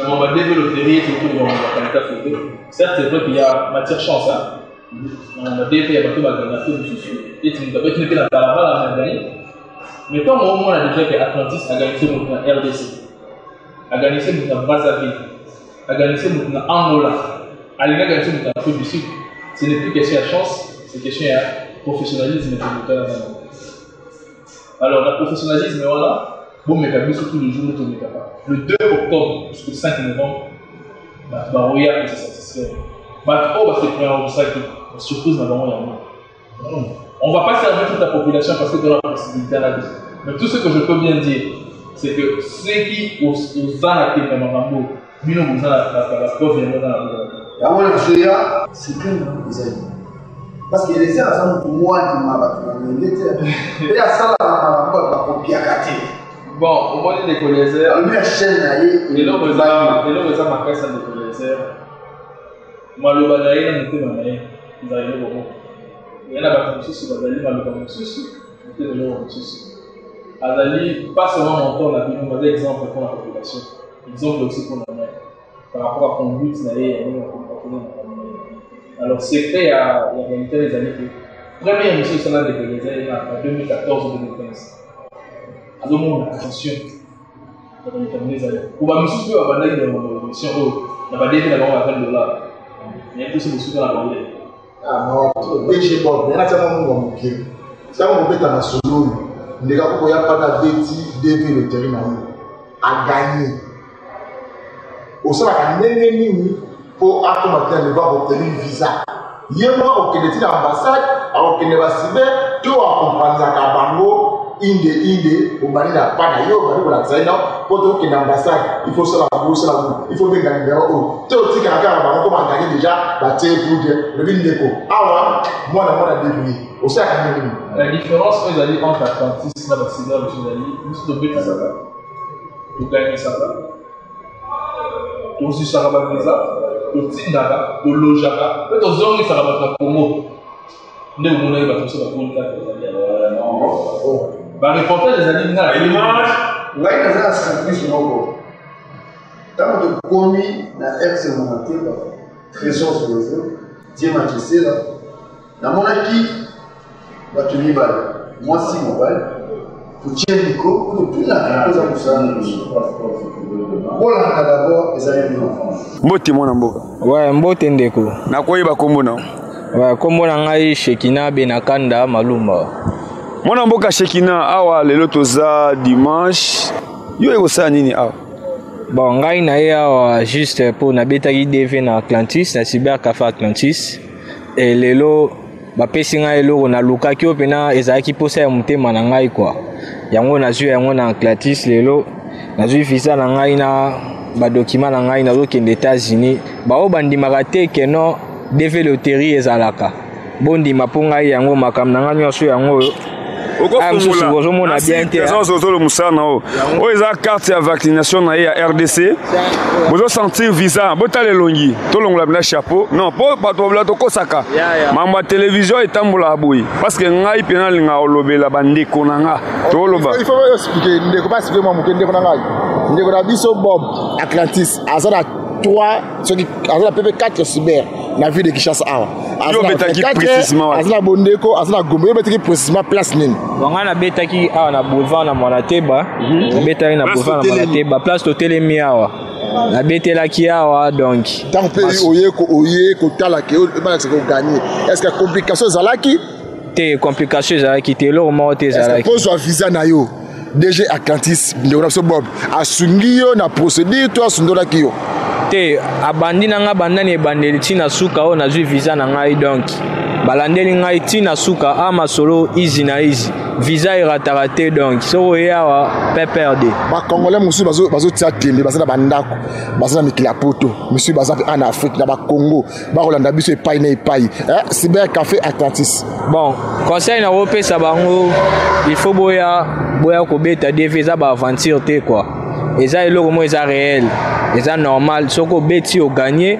on va développer et surtout dans la qualité photo. Certes, c'est vrai qu'il y a matière chance. On a développé, il y a beaucoup de choses dessus. Et tu ne peux pas la gagner. Mais comme au moins on a déjà que Atlantis a gagné ce mouvement RDC, a gagné ce mouvement Brazzaville, a gagné ce mouvement Angola, a gagné ce mouvement Afrique du Sud, ce n'est plus question de chance, c'est question de professionnalisme et de l'État. Alors, le professionnalisme, voilà, bon, mais comme surtout le jour de le 2 octobre jusqu'au 5 novembre, Baroya, c'est satisfait. Parce que c'est un obstacle, surprise, on ne va pas servir toute la population parce que de la possibilité à la vie. Mais tout ce que je peux bien dire, c'est que ceux qui osent la tête dans Mambo, ils n'ont besoin de la preuve de la c'est que les amis. Parce que les gens pour moi qui m'a battu. Et à ça, on va copier à Kati. Bon, au moins des collègues. On a chaîne et là, on a ma caisse de collègues. Malobanaï, on était manaï. Ils arrivent au moment. Il y en a qui sont dans le monde Azali, pas seulement mon temps, la vie, on a des exemples pour la population, exemple aussi pour la mer, par rapport à conduite, alors c'est fait à la réalité des années que, première émission sur la décollisée en 2014 ou 2015. À ce moment, attention, pour la musique, on va dire une émission où on va dire $20, il y a plus de musique dans la bande. Ah non, BG Bob, il y a tellement de monde qui est. Si on peut être solo, il n'y a pas de Betty, DV, le terrain à gagner. Au sein de la même pour accommoder le voir obtenir un visa. Il y a un Kennedy l'ambassade, alors qu'il ne va pas se tout accompagner à Kabango, Inde, au Mali, la Panayo, au Mali, la Zaina, pour qu'il y ait une ambassade, il faut se la bourse, il faut bien gagner. Tu as aussi quelqu'un à comment gagner déjà, la télé pour dire, le vin déco. Ah ouais, moi, la débrouille. Au sein de la différence que vous allez entre Atlantis et la Sida, vous allez, vous devez faire ça. Vous gagnez ça. Vous aussi, ça va faire ça. Vous Tindara, vous Lojaka, vous avez besoin de ça va faire Congo. Nous, on a eu la possibilité de faire ça. Bah, reporter les années là, il mange. Ouais, dans un service nouveau. Tant de commis na ex-monté, trésor sur les autres, Dieu m'a dit là. Dans mon acquis, bah tu m'y balles. Moi, si mon balle, pour tirer Nico, pour tout la chose à vous ça. Voilà, d'abord, les années de Mbote mon amboka. Ouais, mbote ndeko. Na quoi il va kombo na? Ouais, kombo na ngai Shekina Benakanda Malumba. Mon amboka Shekina awa lelo toza dimanche. Yo eko nini awa? Bon, ngai na ye awa juste pour na betaki DV na Atlantis, na cyber café Atlantis. Et lelo bapesi ngai eloko na lukaki oyo pena ezalaki posa ya motema na ngai kwa. Yango nazwi yango na Atlantis lelo. Nazwi visa na ngai na badokima na ngai nazokende États-Unis. Bao bandimaka te keno DV loterie ezalaka. Bondima mpo ngai yango makambo na ngai nyonso yango oyo. Ozomona bien te. Ozolo musana o. O eza carte ya vaccination na ya RDC. Bozo sentir visa, botale longi. To longola na chapeau. Non, po bato bla to kosaka. Mamba télévision etambola boyi parce que ngai pena linga olobela bandeko nanga. To loba. Il faut expliquer ndeko pas expliquer moi mukende ko nanga. Ndeko na biso Bob Atlantis azana 3 ceux qui azana PP4 cyber la ville de Kinshasa awa. Yo betaki précisément. Azana bondeko, azana gombe, yo betaki précisément place nini. Wanga na betaki awa na boulevard na Monateba. Na betaki na boulevard na Monateba, place Totelemi awa. Na betelaki awa donc. Tant que oye ko talaki, ba se ko gagner. Est-ce que complication zalaki? Te complication zalaki te lo mo te zalaki. Est-ce que pose visa na yo? DG Atlantis, ndeko na so Bob. Asungi yo na procédure to asundola ki yo. te abandi na nga bandani ebandeli ntina suka oyo nazwi visa na ngai donc balandeli ngai ntina suka amasolo izi na izi visa erataka te donc soki oye awa PPRD bakongolais mosusu bazotia tembe baza na bandako baza na mikili ya poto mosusu baza mpe en afrique na bacongo bakolanda biso epai na epai cyber café Atlantis. Bon conseil nakopesa bango il faut boya kobeta dv eza baaventure te quoi eza eloko mo eza réel eza normal soki obeti oganye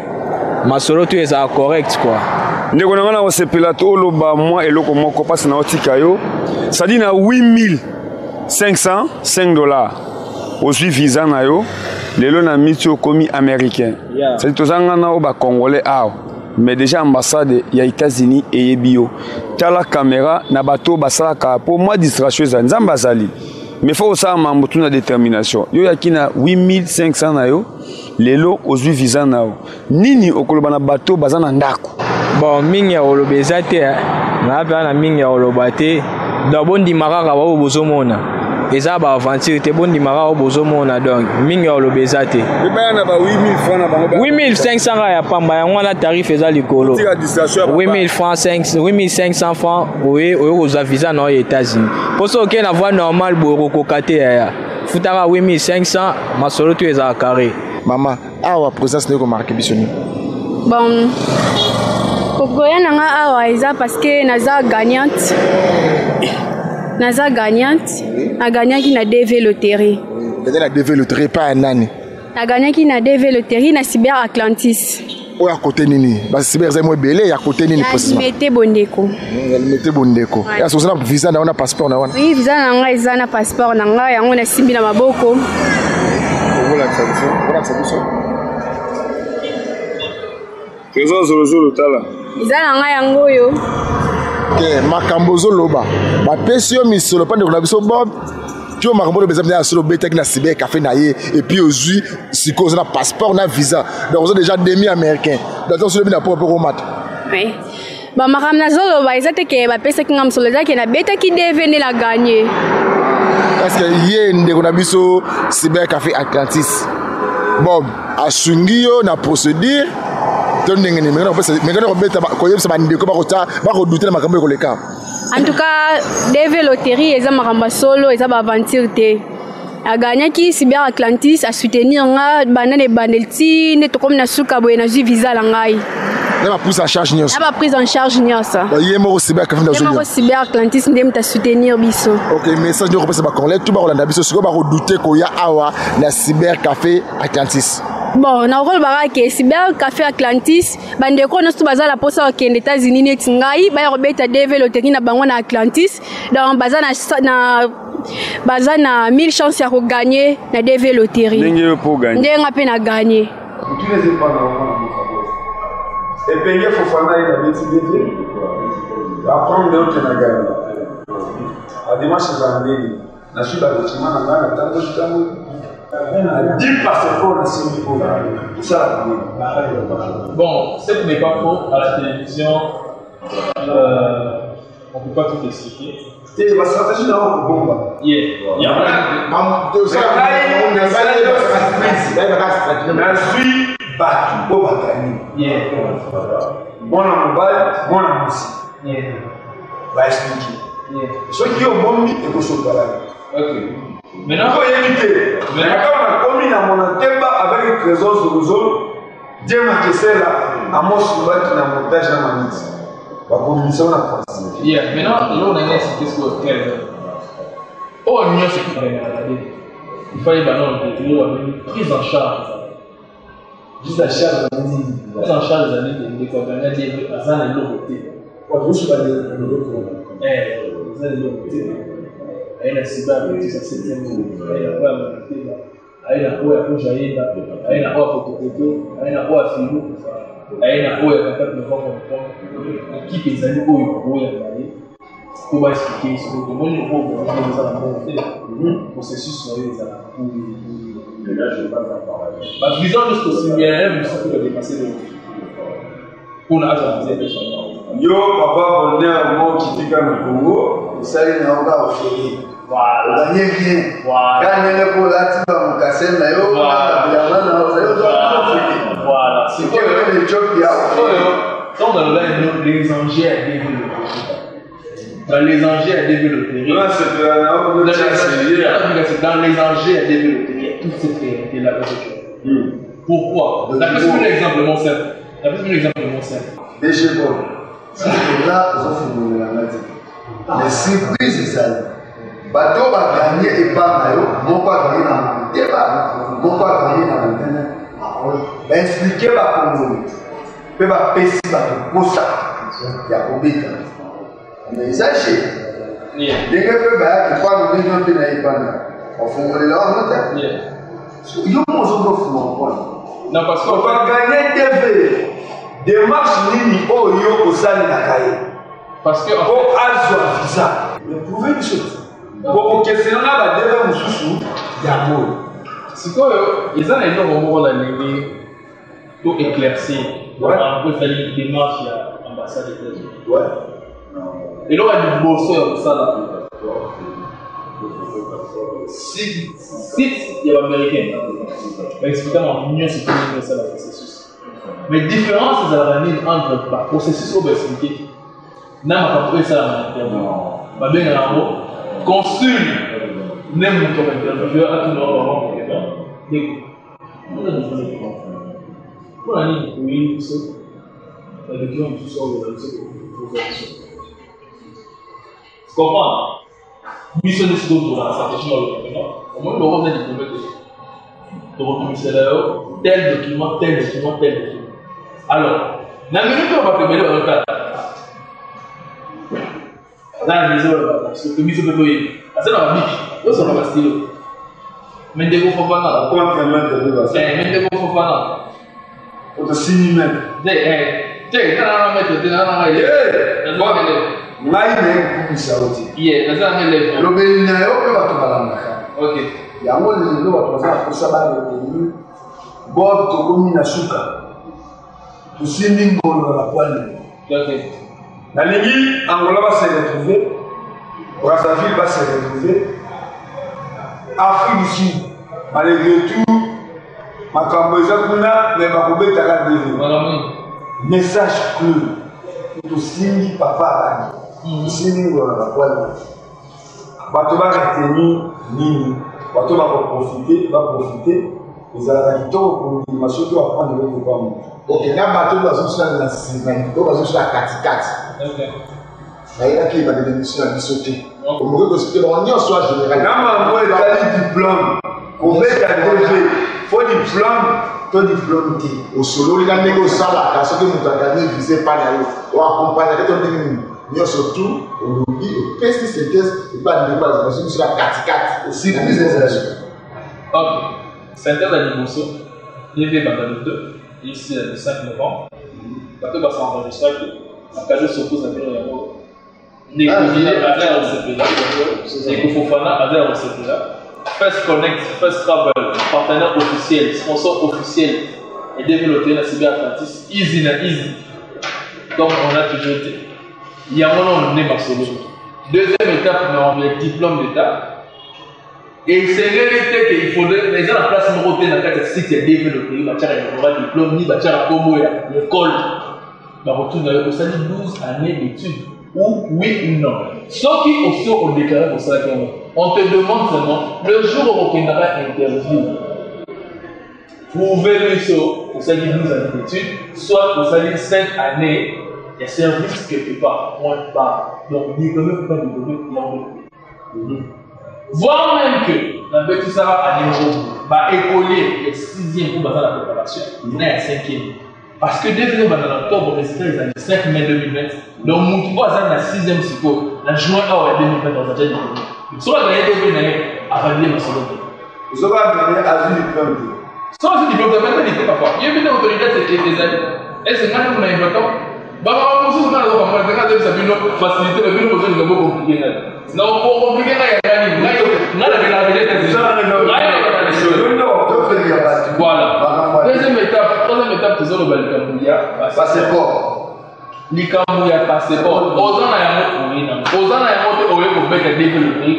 masolo to eza correct quoi ndeko na nga na kosepela to oloba mwa eloko moko mpasi na otika yo sadi na 8505 $. Ozwi visa na yo lelo na miti okomi américain sadi tozanga na o bacongolais awa mais déjà ambassade ya États-Unis eyebi yo tala caméra na bato basalaka po mwa distraction eza nzambe azali mais faut osala mambo tuna détermination yo yaki na 8500 na yo lelo ozwi visa na yo nini okoloba na bato baza na ndako. Bon mingi ya koloba eza te nga mpe na mingi ya koloba te donc bondimaka kaka bao bozomona eza baaventure te bondimaka oyo bozomona donc mingi ya koloba eza te 8500 kaka ya pamba yango wana tarif eza likolo 8500 francs oye kozwa visa na oyo États-Unis mpo so okei na voie normale boye kokoka te yaya futaka 8500 masolo to ezala carré. Mama awa présence ndeko marqué biso ni bon kokoya nanga awa eza parce que naza gagnante naganyaki na DV loterie na DV loterie pa nani naganyaki na DV loterie na cyber Atlantis oya côté nini ba cyber zemo belé ya côté nini possible mete bondeko ya so na visa na ona passeport na wana oui visa na nga eza na passeport na nga yango na simbi na maboko voilà ça Trésor zolozolo tala eza na nga yango yo ke makambo zoloba bapesi yo misolo pande ko na biso bob tu makambo bezam na solo betaki na cyber café na ye et puis ozui siko na passeport na visa donc on déjà demi américain donc solo bina po mat oui ba makam na zoloba eza te ke bapesaki nga mosolo eza ke na betaki DV la gagner parce que ye ndeko na biso cyber café Atlantis bob asungi yo na procédure en tout cas DV loterie eza makambo solo eza baventure te aganyaki cyber Atlantis a soutenir nga banane banelti ne to comme na suka boye na visa la ngai na prise en charge nyos na prise en charge nyos yemo cyber café na yemo cyber Atlantis ndem ta soutenir biso. OK message de repose ba congolais tout ba kolanda biso siko ba ko douter ko ya awa na cyber café Atlantis. Bon, na rôle barake cyber café Atlantis bandeko no baza la posa au Kenya États-Unis net ngai ba robeta DV loterie na bango na Atlantis donc baza na 1000 chances ya ko gagner na DV loterie ndenge po gagner ndenga pe na gagner tu les pas na et payer Fofana et la BTV apprendre d'autres na gagner a dimanche zandé na suba bâtiment na ngana tanto tango 10 passeports nationaux pour ça. Bon, ce n'est pas faux. À la télévision, on ne peut pas tout expliquer. C'est la stratégie d'un bombe. Bon, Maintenant, il faut éviter. Mais quand on a commis dans mon temba avec le trésor sur le zone, Dieu m'a cassé là, à mon soubat qui n'a montage dans ma mise. La commission n'a pas passé. Maintenant, là, on a cité ce qu'on fait. Oh, on y a ce qu'il fallait regarder. Il fallait une prise en charge. Juste la charge de la prise en charge des années de l'organisme des Azan et l'Oboté. Je suis pas de l'Oboté. Aina sababu ya system aina kwa mtema aina kwa kujaenda aina kwa fotokoto aina kwa filu aina kwa wakati na kwa kipi zani kwa bali kwa expliquer ce que moi je vois dans ça processus sur les là je pas en parler ma vision de ce que c'est bien même ça peut dépasser le on a ajouté des choses yo papa bonheur mo kitika na Congo sali na oka ofeli voilà gagner bien voilà gagner le pour la tiba mukasem na yo na bilanga na yo Éthiopie. Donc, dans les enjeux à développer. Dans les enjeux à développer. Dans les enjeux à développer, il y a toute cette réalité-là. Pourquoi? La plus exemple de mon cercle. DG Bon. Là, ils ont fait la dit. Les surprises, c'est ça. Bateau va gagner et pas maillot. Mon pas gagner dans le débat. Mon pas gagner dans le débat. Ben, expliquer ma Congo. Peut pas pécer pour ça. Il y a Kobika. Mais ça, c'est. Dès que peut pas, il faut que nous ayons bien à on faut que là, on note. Il y a un point. Non, parce qu'on va gagner TV. Démarche nini au yo au sali na kaye. Parce que pour azwa visa. Mais prouver des choses. Pour question là ba deve mususu ya mo. C'est quoi ils ont les gens au la ligne tout éclaircir. On peut faire une démarche à l'ambassade des États-Unis. Ouais. Et là on a du bosser comme ça là. Si il y a l'américain. Expliquant l'union c'est comment ça le processus. Mais différence c'est la ligne entre le processus au expliqué. N'a pas trouvé ça à l'intérieur. Bah bien en haut, consul n'aime mon intervieweur à tout le monde. Pour la ligne, oui, tout ça. La document tout ça, tu comprends? Mission de ce groupe dans la stratégie au moins le rôle d'un diplômé de recommissaire tel document. Alors, la minute où on va préparer le retard, là, je disais, parce que mission de préparer, c'est dans la bique, où ça va stylo. Mais des gros fofana. Comment tu mets de l'eau? Mais des gros fofana. Pour te signer même. T'es dans la méthode, t'es dans la méthode. Maïne kumisauti. Yeah, that's not the Lobeli na yo pe bato balanga. Okay. Yango lelo bato baza kosala lobeli. Bob to komi na suka. To sindi ngolo na kwali. Okay. Na lingi Angola va se retrouver. Brazzaville va se retrouver. Afrique du Sud. Malgré tout, makambo eza kuna me bakobeta la dévi. Message clé. To sindi papa bani. Sindi ngolo na kwali. Bato ba retenir nini. Bato ba profiter. ezalaka kitoko kondima soki wapande lokobamu. Ok, na bato bazosala na nsima to bazosala katikati nayebaki ebandeli mission ya biso te omoki kospike bango nyonso ya général na mambo etali diplôme kobeta dv fo diplôme te osololi na ndenge osalaka soki moto aganye vise epai na yo oakompagnake to ndenge nini nyonso tu olobi opesi synthèse ebandeli bazo biso ya katikati surprise ezali. Ok. Synthèse à Liboso, DV Bandalo 2, ici le 5 novembre. Quand on va s'enregistrer, la Kajo s'oppose à Miro. Négocier à RCP là, et Fofana à RCP là. First Connect, First Travel, partenaire officiel, sponsor officiel et développé la Cyber Atlantis, easy. Comme on a toujours dit, il y a un moment où on est Marcelo. Deuxième étape, on a le diplôme d'État. Et c'est réalité qu'il faudrait, les gens en place numéro 2 dans le cadre de site développé, il va avoir un diplôme, il va avoir un combo, l'école. Il va retourner au salaire 12 années d'études. Ou oui ou non. Ceux qui aussi ont déclaré au salaire, on te demande seulement, le jour où on prendra interview, prouvez-le sur au salaire 12 années d'études, soit au salaire 5 années de service quelque part. On parle. Donc, il ne peut pas développer. Voire même que la bête Sarah à niveau écolier le 6e pour la préparation, il est à 5e. Parce que dès octobre, les États les 5 mai 2020, donc mon voisin à la 6e psycho, la juin 2020 dans sa chaîne. Soit la été avant de Marcelo. Vous avez amené à vie diplôme. Sans diplôme, vous avez dit papa. Il y a une autorité des années. Est-ce que nous avons important? Bah, on se met à la facilité, mais nous avons beaucoup compliqué. Non, pour compliquer, voilà. Troisième étape, c'est le Balkamouya. Passeport. Likamouya, passeport. Osana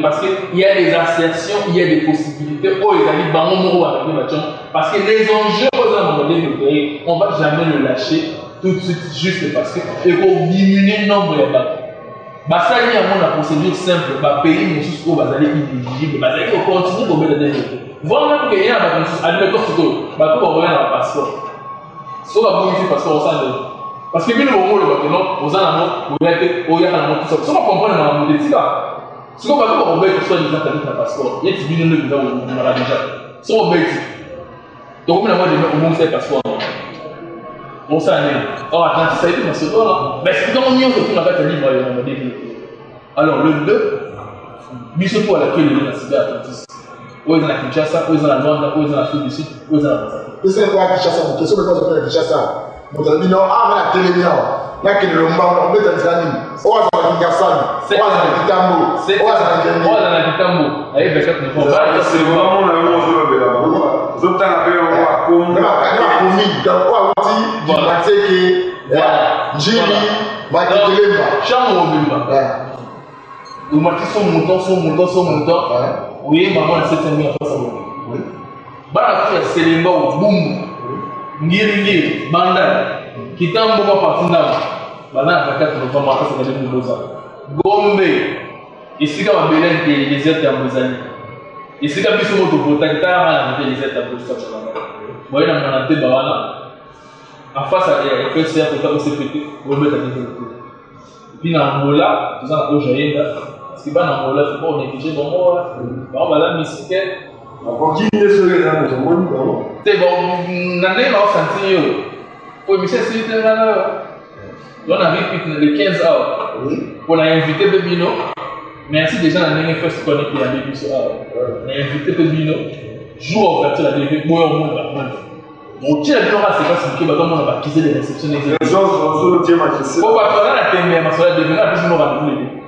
parce qu'il y a des assertions, il y a des possibilités. Parce que les enjeux, modèle, on ne va jamais le lâcher tout de suite juste parce que il faut diminuer le nombre de bateaux. Ça y est, la procédure simple, pays nous sommes inéligibles, il faut continuer pour mettre des développés. Voilà même qu'il y a un bateau, admettons que bateau va revenir dans le passeport. Si on va modifier le passeport, on s'en parce que nous, on va on a la mot, on a la mot, tout ça. Si on comprend la mot, c'est ça. Si on va faire un bateau, soit les athlètes dans le passeport, il y a des millions de gens où on a déjà. Si on va faire donc, on a au moins le passeport. On s'en est. Or, Atlantis, ça a été dans ce temps-là. Mais c'est dans l'union que tout n'a pas été libre, on va développer. Alors, le 2, Bissot à laquelle il est dans Cyber Atlantis. Où est dans la Kinshasa, où est dans la Luanda, où est dans la Sud du Sud, où est dans la Brazzaville. C'est quoi Kinshasa? Une question de quoi je fais Kinshasa? Mon ami, non, la télévision. Là, qui est le moment, on met dans les animes. On va dans la Kinshasa, on va dans la Kitambo, on va dans la Kitambo. Allez, ben, c'est vraiment la même chose de la boue. Vous avez un peu de oui, maman, c'est un peu ça. Oui. Bah, c'est les mots, boum, ngiri, banda, qui t'en boum à partir là. Bah, là, la carte de maman, c'est des choses. Gombe, ici, quand on belène les aides à Mozambique. Ici, quand on se vote, on a les aides à Mozambique. Moi, on a des bananes. En face à la FSR, on a OCPT, on met à développer. Puis, dans Angola, nous avons Ojaïda. Parce que dans Angola, il faut pas négliger le mot. On va la musique. On continue sur les gens, c'est bon. C'est bon, on a des senti. Pour me faire c'était là. On a vu le 15 août. On a invité Bebino. Merci déjà à la dernière fois qu'on est qui a vécu ça. On a invité Bebino. Jour au fait, la dernière fois, on a on tient le temps à c'est pas ce que on va acquiser des réceptions. Les gens sont sur le thème à Faut pas faire la thème, mais ça va devenir plus nous rendez-vous.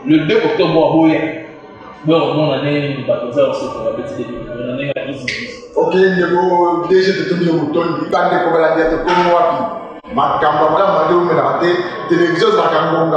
Le 2 octobre, on a des baptêmes aussi pour la petite équipe. On a des ok, le DG de tout le monde, il va aller comme la diète comme moi. Ma campagne, ma télévision, ma campagne.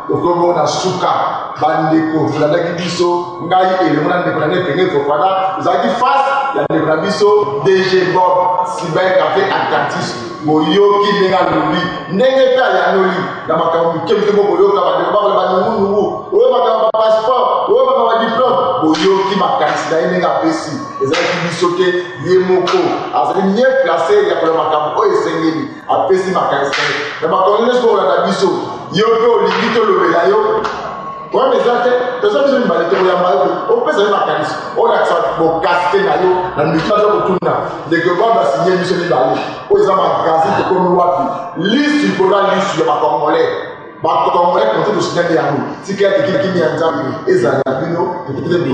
Donc, on a Souka, Bandeko, vous avez dit Bisso, Ngaï, et on a des pénés pour Fada. Vous avez dit face, il y a des Bisso, DG Bob, Cyber Café Atlantis. Moyoki nenga lobi nenge pe ya noli na makambo kemke mo boyoka ba de ba ba nungu o ba ka passeport o ba ka diplôme boyoki makanisi nenga pesi ezali bisoke yemoko azali mieux placé ya ko makambo o esengeli apesi makanisi na makambo nesko la biso yo pe olingi to lobela yo. Oui, mais ça, tu sais, je me balais, tu on peut se macanisme. On a ça, bon, casqué, dans le micro, on tourne. Dès que on va signer, nous sommes balais. On est en magasin, tu peux nous voir. Liste, il faudra liste sur le congolais. Le congolais, quand tu signes des amis. Si quelqu'un qui vient de et ça, il y a une autre, il peut être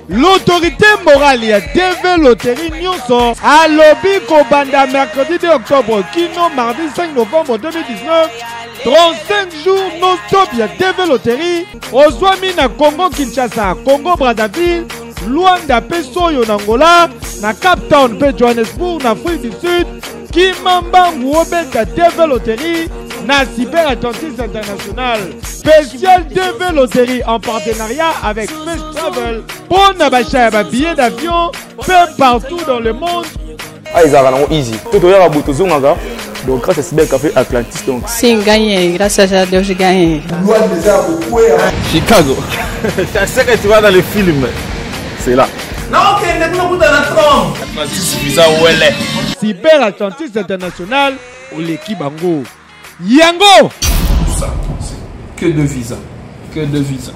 l'autorité morale ya DV Loterie Nyonso a lobby Kobanda mercredi 2 octobre kino mardi 5 novembre 2019 35 jours non-stop ya DV Loterie ozwami na Congo Kinshasa, Congo Brazzaville, Luanda pe Soyo na Angola, na Cape Town pe Johannesburg na Afrique du Sud, Kimambangu obeta DV Loterie na Cyber Atlantis International. Spécial DV Loterie en partenariat avec Space Travel pour n'abacher un billet d'avion peu partout dans le monde. Ah, ils ont easy. Tout le monde donc grâce à Cyber Café Atlantis donc. C'est gagné, grâce à ça, j'ai gagné. Chicago. C'est ça que tu vois dans les films. C'est là. Non, Cyber Atlantis International ou l'équipe Bango. Yango! Tout ça, c'est que de visa. Que de visa.